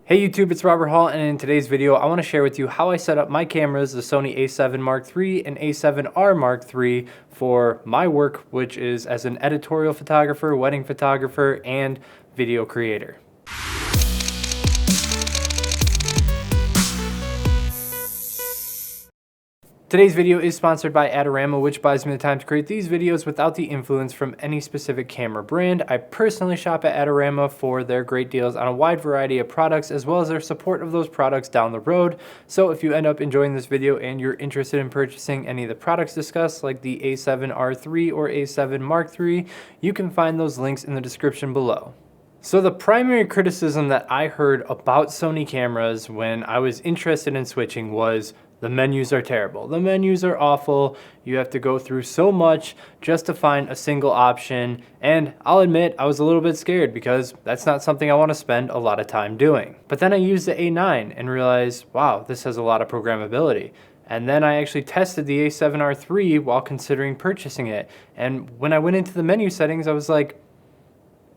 Hey YouTube, it's Robert Hall, and in today's video I want to share with you how I set up my cameras, the Sony A7 Mark III and A7R Mark III, for my work, which is as an editorial photographer, wedding photographer, and video creator. Today's video is sponsored by Adorama, which buys me the time to create these videos without the influence from any specific camera brand. I personally shop at Adorama for their great deals on a wide variety of products, as well as their support of those products down the road. So if you end up enjoying this video and you're interested in purchasing any of the products discussed, like the A7R III or A7 Mark III, you can find those links in the description below. So the primary criticism that I heard about Sony cameras when I was interested in switching was the menus are terrible. The menus are awful. You have to go through so much just to find a single option. And I'll admit, I was a little bit scared because that's not something I want to spend a lot of time doing. But then I used the A9 and realized, wow, this has a lot of programmability. And then I actually tested the A7R III while considering purchasing it. And when I went into the menu settings, I was like,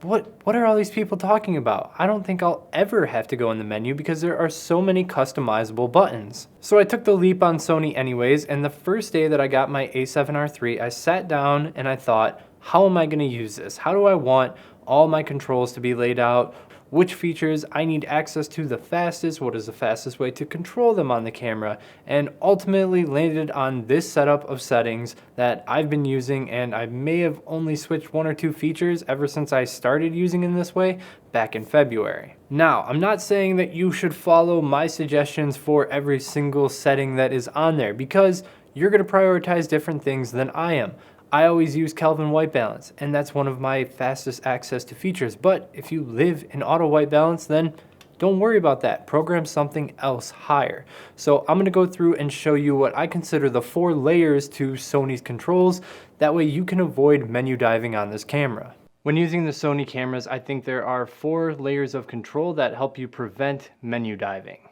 what are all these people talking about? I don't think I'll ever have to go in the menu because there are so many customizable buttons. So I took the leap on Sony anyways, and the first day that I got my A7R III, I sat down and I thought, how am I going to use this? How do I want all my controls to be laid out? Which features I need access to the fastest? What is the fastest way to control them on the camera? And ultimately landed on this setup of settings that I've been using, and I may have only switched one or two features ever since I started using in this way back in February. Now, I'm not saying that you should follow my suggestions for every single setting that is on there, because you're going to prioritize different things than I am. I always use Kelvin white balance, and that's one of my fastest access to features. But if you live in auto white balance, then don't worry about that. Program something else higher. So I'm gonna go through and show you what I consider the 4 layers to Sony's controls. That way you can avoid menu diving on this camera. When using the Sony cameras, I think there are 4 layers of control that help you prevent menu diving.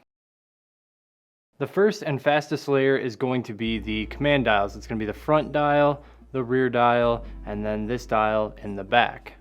The first and fastest layer is going to be the command dials. It's gonna be the front dial, the rear dial, and then this dial in the back.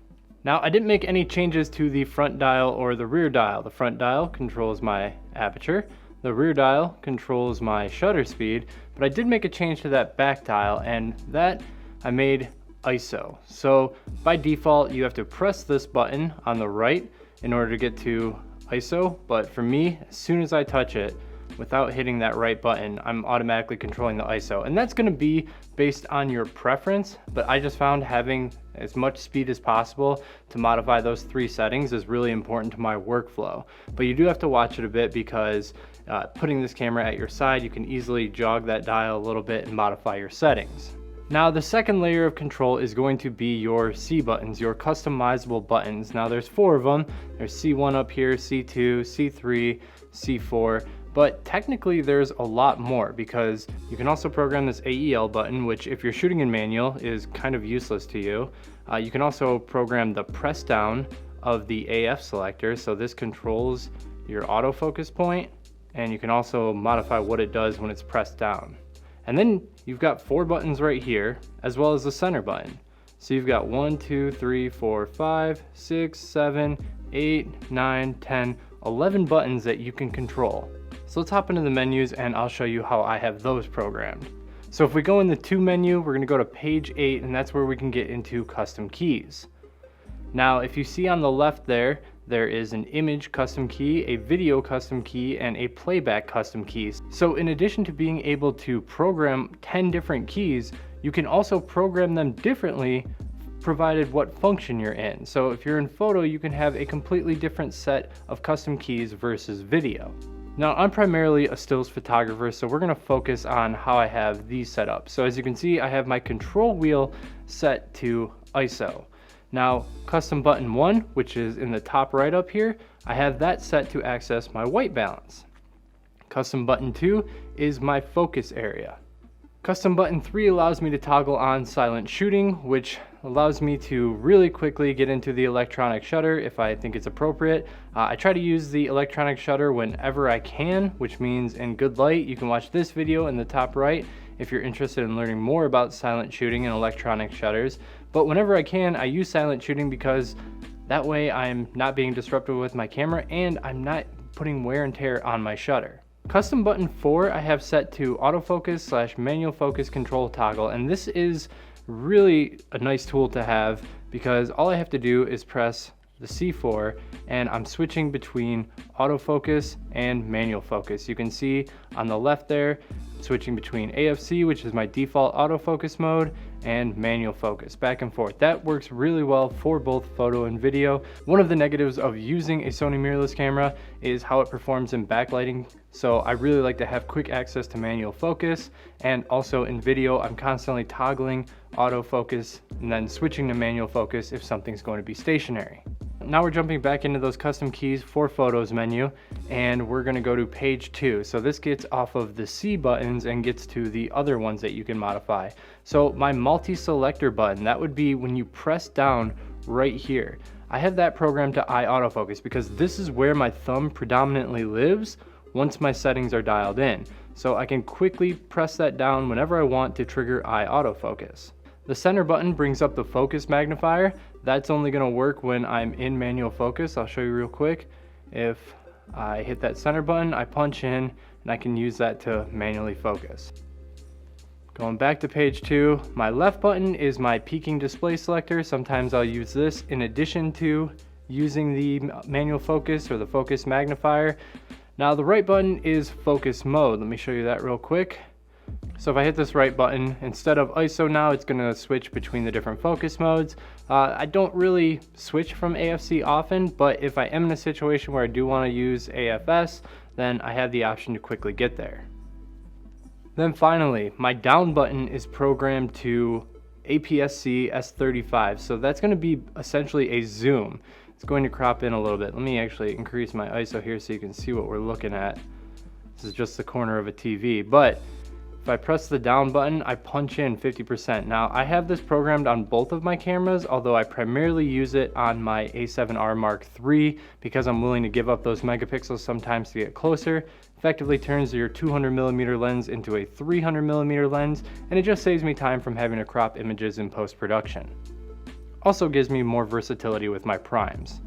Now, I didn't make any changes to the front dial or the rear dial. The front dial controls my aperture, the rear dial controls my shutter speed, but I did make a change to that back dial, and that I made ISO. So by default, you have to press this button on the right in order to get to ISO, but for me, as soon as I touch it, without hitting that right button, I'm automatically controlling the ISO. And that's gonna be based on your preference, but I just found having as much speed as possible to modify those 3 settings is really important to my workflow. But you do have to watch it a bit because putting this camera at your side, you can easily jog that dial a little bit and modify your settings. Now, the second layer of control is going to be your C buttons, your customizable buttons. Now, there's 4 of them. There's C1 up here, C2, C3, C4. But technically there's a lot more, because you can also program this AEL button, which if you're shooting in manual is kind of useless to you. You can also program the press down of the AF selector, so this controls your autofocus point, and you can also modify what it does when it's pressed down. And then you've got 4 buttons right here, as well as the center button. So you've got 1, 2, 3, 4, 5, 6, 7, 8, 9, 10, 11 buttons that you can control. So let's hop into the menus and I'll show you how I have those programmed. So if we go in the To menu, we're gonna go to page 8, and that's where we can get into custom keys. Now, if you see on the left there is an image custom key, a video custom key, and a playback custom keys. So in addition to being able to program 10 different keys, you can also program them differently provided what function you're in. So if you're in photo, you can have a completely different set of custom keys versus video. Now, I'm primarily a stills photographer, so we're gonna focus on how I have these set up. So as you can see, I have my control wheel set to ISO. Now, custom button 1, which is in the top right up here, I have that set to access my white balance. Custom button 2 is my focus area. Custom button 3 allows me to toggle on silent shooting, which allows me to really quickly get into the electronic shutter if I think it's appropriate. I try to use the electronic shutter whenever I can, which means in good light. You can watch this video in the top right if you're interested in learning more about silent shooting and electronic shutters. But whenever I can, I use silent shooting because that way I'm not being disruptive with my camera, and I'm not putting wear and tear on my shutter. Custom button 4 I have set to autofocus / manual focus control toggle, and this is really a nice tool to have because all I have to do is press the C4 and I'm switching between autofocus and manual focus. You can see on the left there, switching between AFC, which is my default autofocus mode, and manual focus, back and forth. That works really well for both photo and video. One of the negatives of using a Sony mirrorless camera is how it performs in backlighting. So I really like to have quick access to manual focus, and also in video, I'm constantly toggling autofocus and then switching to manual focus if something's going to be stationary. Now we're jumping back into those custom keys for photos menu, and we're gonna go to page 2. So this gets off of the C buttons and gets to the other ones that you can modify. So my multi-selector button, that would be when you press down right here. I have that programmed to eye autofocus because this is where my thumb predominantly lives once my settings are dialed in. So I can quickly press that down whenever I want to trigger eye autofocus. The center button brings up the focus magnifier. That's only gonna work when I'm in manual focus. I'll show you real quick. If I hit that center button, I punch in and I can use that to manually focus. Going back to page 2, my left button is my peaking display selector. Sometimes I'll use this in addition to using the manual focus or the focus magnifier. Now the right button is focus mode. Let me show you that real quick. So if I hit this right button, instead of ISO now, it's going to switch between the different focus modes. I don't really switch from AFC often, but if I am in a situation where I do want to use AFS, then I have the option to quickly get there. Then finally, my down button is programmed to APS-C S35, so that's going to be essentially a zoom. It's going to crop in a little bit. Let me actually increase my ISO here so you can see what we're looking at. This is just the corner of a TV, but if I press the down button, I punch in 50%. Now, I have this programmed on both of my cameras, although I primarily use it on my A7R Mark III because I'm willing to give up those megapixels sometimes to get closer. Effectively turns your 200mm lens into a 300mm lens, and it just saves me time from having to crop images in post-production. Also gives me more versatility with my primes.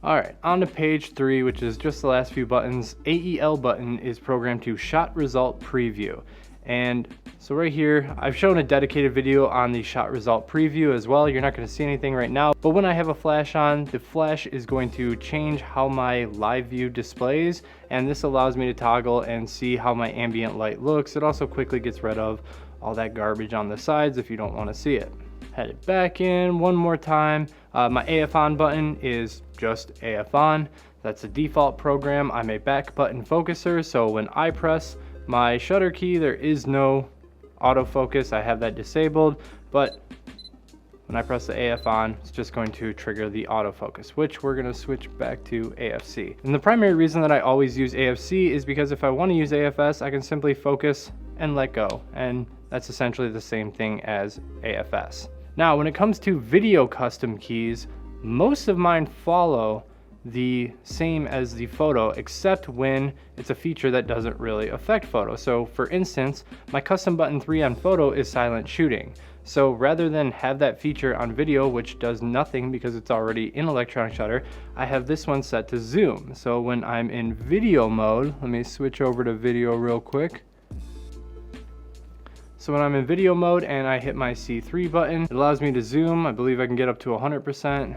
Alright, on to page 3, which is just the last few buttons. AEL button is programmed to shot result preview. And so right here, I've shown a dedicated video on the shot result preview as well. You're not going to see anything right now, but when I have a flash on, the flash is going to change how my live view displays, and this allows me to toggle and see how my ambient light looks. It also quickly gets rid of all that garbage on the sides if you don't want to see it. Head it back in one more time. My AF on button is just AF on. That's the default program. I'm a back button focuser, so when I press my shutter key, there is no autofocus. I have that disabled, but when I press the AF on, it's just going to trigger the autofocus, which we're going to switch back to AFC. And the primary reason that I always use AFC is because if I want to use AFS, I can simply focus and let go, and that's essentially the same thing as AFS. Now, when it comes to video custom keys, most of mine follow the same as the photo, except when it's a feature that doesn't really affect photo. So for instance, my custom button 3 on photo is silent shooting. So rather than have that feature on video, which does nothing because it's already in electronic shutter, I have this one set to zoom. So when I'm in video mode, let me switch over to video real quick. So when I'm in video mode and I hit my C3 button, it allows me to zoom. I believe I can get up to 100%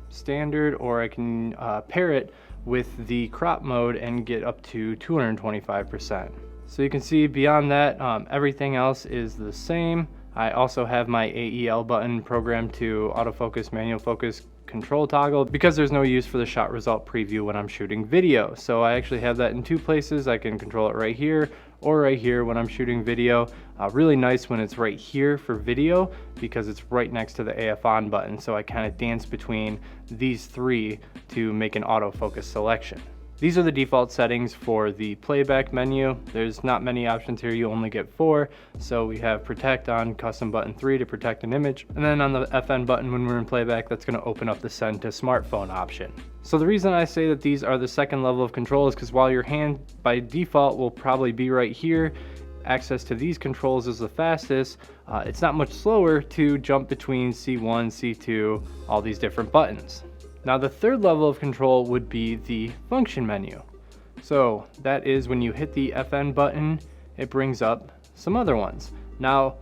standard, or I can pair it with the crop mode and get up to 225%. So you can see beyond that, everything else is the same. I also have my AEL button programmed to autofocus, manual focus, control toggle because there's no use for the shot result preview when I'm shooting video. So I actually have that in two places. I can control it right here or right here when I'm shooting video. Really nice when it's right here for video because it's right next to the AF on button. So I kind of dance between these three to make an autofocus selection. These are the default settings for the playback menu. There's not many options here, you only get 4. So we have protect on custom button 3 to protect an image. And then on the FN button when we're in playback, that's gonna open up the send to smartphone option. So the reason I say that these are the second level of control is because while your hand by default will probably be right here, access to these controls is the fastest. It's not much slower to jump between C1, C2, all these different buttons. Now the third level of control would be the function menu. So that is when you hit the FN button, it brings up some other ones. Now,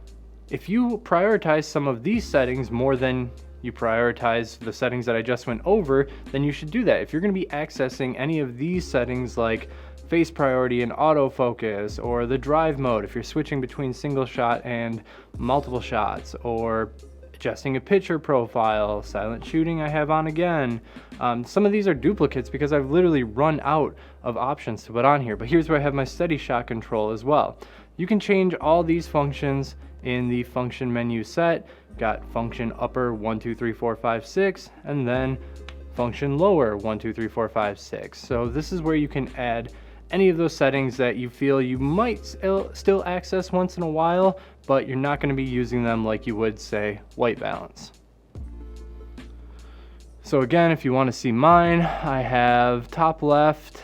if you prioritize some of these settings more than you prioritize the settings that I just went over, then you should do that. If you're going to be accessing any of these settings like face priority and autofocus, or the drive mode if you're switching between single shot and multiple shots, or adjusting a picture profile, silent shooting I have on again. Some of these are duplicates because I've literally run out of options to put on here, but here's where I have my steady shot control as well. You can change all these functions in the function menu set. Got function upper 1, 2, 3, 4, 5, 6, and then function lower 1, 2, 3, 4, 5, 6. So this is where you can add any of those settings that you feel you might still access once in a while, but you're not going to be using them like you would, say, white balance. So again, if you want to see mine, I have top left,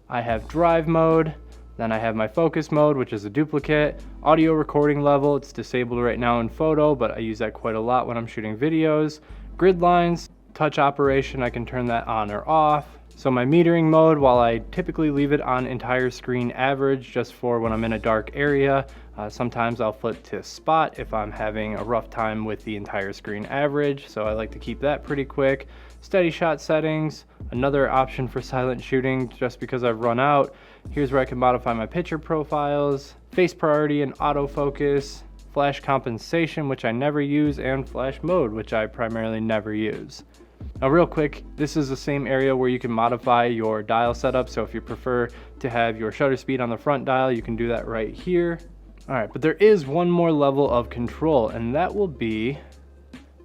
I have drive mode, then I have my focus mode, which is a duplicate. Audio recording level, it's disabled right now in photo, but I use that quite a lot when I'm shooting videos. Grid lines, touch operation, I can turn that on or off. So my metering mode, while I typically leave it on entire screen average just for when I'm in a dark area, sometimes I'll flip to spot if I'm having a rough time with the entire screen average, so I like to keep that pretty quick. Steady shot settings, another option for silent shooting just because I've run out. Here's where I can modify my picture profiles, face priority and autofocus, flash compensation, which I never use, and flash mode, which I primarily never use. Now real quick, this is the same area where you can modify your dial setup, so if you prefer to have your shutter speed on the front dial, you can do that right here. Alright, but there is one more level of control, and that will be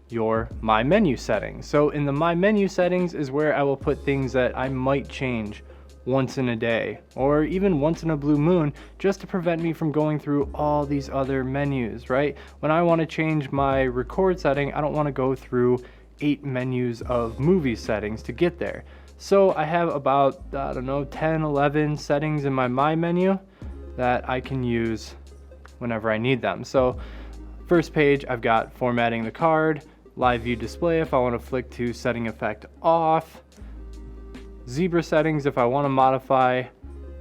your My Menu settings. So in the My Menu settings is where I will put things that I might change once in a day, or even once in a blue moon, just to prevent me from going through all these other menus, right? When I want to change my record setting, I don't want to go through 8 menus of movie settings to get there. So I have about, I don't know, 10, 11 settings in my menu that I can use whenever I need them. So first page, I've got formatting the card, live view display if I want to flick to setting effect off, zebra settings if I want to modify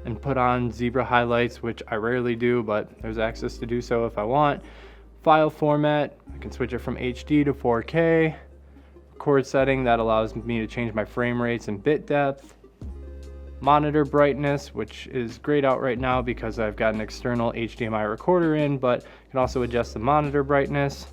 and put on zebra highlights, which I rarely do, but there's access to do so if I want. File format, I can switch it from HD to 4K. Record setting, that allows me to change my frame rates and bit depth. Monitor brightness, which is grayed out right now because I've got an external HDMI recorder in, but I can also adjust the monitor brightness.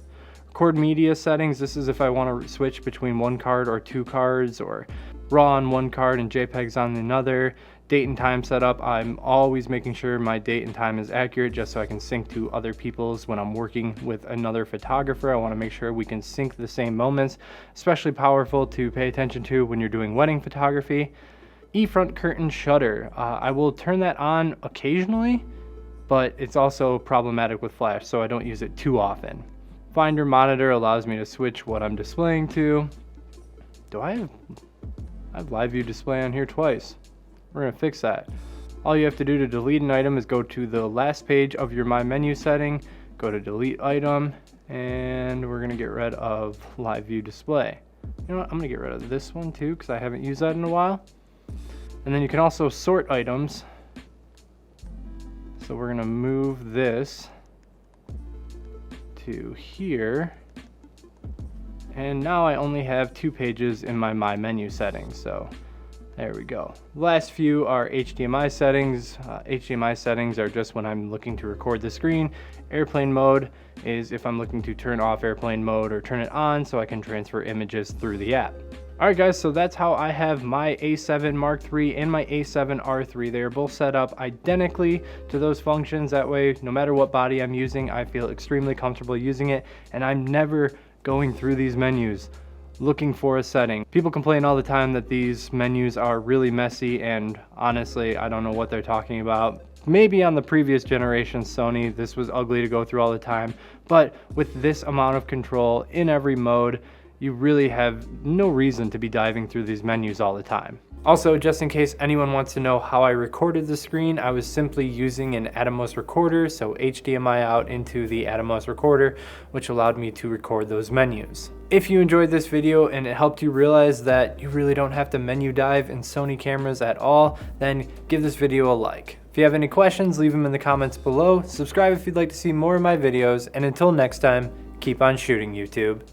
Record media settings, this is if I want to switch between one card or 2 cards, or RAW on one card and JPEGs on another. Date and time setup, I'm always making sure my date and time is accurate just so I can sync to other people's when I'm working with another photographer. I want to make sure we can sync the same moments, especially powerful to pay attention to when you're doing wedding photography. E-front curtain shutter, I will turn that on occasionally, but it's also problematic with flash, so I don't use it too often. Finder monitor allows me to switch what I'm displaying to. Do I have live view display on here twice? We're gonna fix that. All you have to do to delete an item is go to the last page of your My Menu setting, go to delete item, and we're gonna get rid of live view display. You know what, I'm gonna get rid of this one too because I haven't used that in a while. And then you can also sort items. So we're gonna move this to here. And now I only have 2 pages in my Menu settings, so there we go. Last few are HDMI settings. HDMI settings are just when I'm looking to record the screen. Airplane mode is if I'm looking to turn off airplane mode or turn it on so I can transfer images through the app. Alright guys, so that's how I have my A7 Mark III and my A7R III. They are both set up identically to those functions. That way, no matter what body I'm using, I feel extremely comfortable using it, and I'm never going through these menus looking for a setting. People complain all the time that these menus are really messy, and honestly, I don't know what they're talking about. Maybe on the previous generation Sony, this was ugly to go through all the time, but with this amount of control in every mode, you really have no reason to be diving through these menus all the time. Also, just in case anyone wants to know how I recorded the screen, I was simply using an Atomos recorder, so HDMI out into the Atomos recorder, which allowed me to record those menus. If you enjoyed this video and it helped you realize that you really don't have to menu dive in Sony cameras at all, then give this video a like. If you have any questions, leave them in the comments below. Subscribe if you'd like to see more of my videos, and until next time, keep on shooting, YouTube.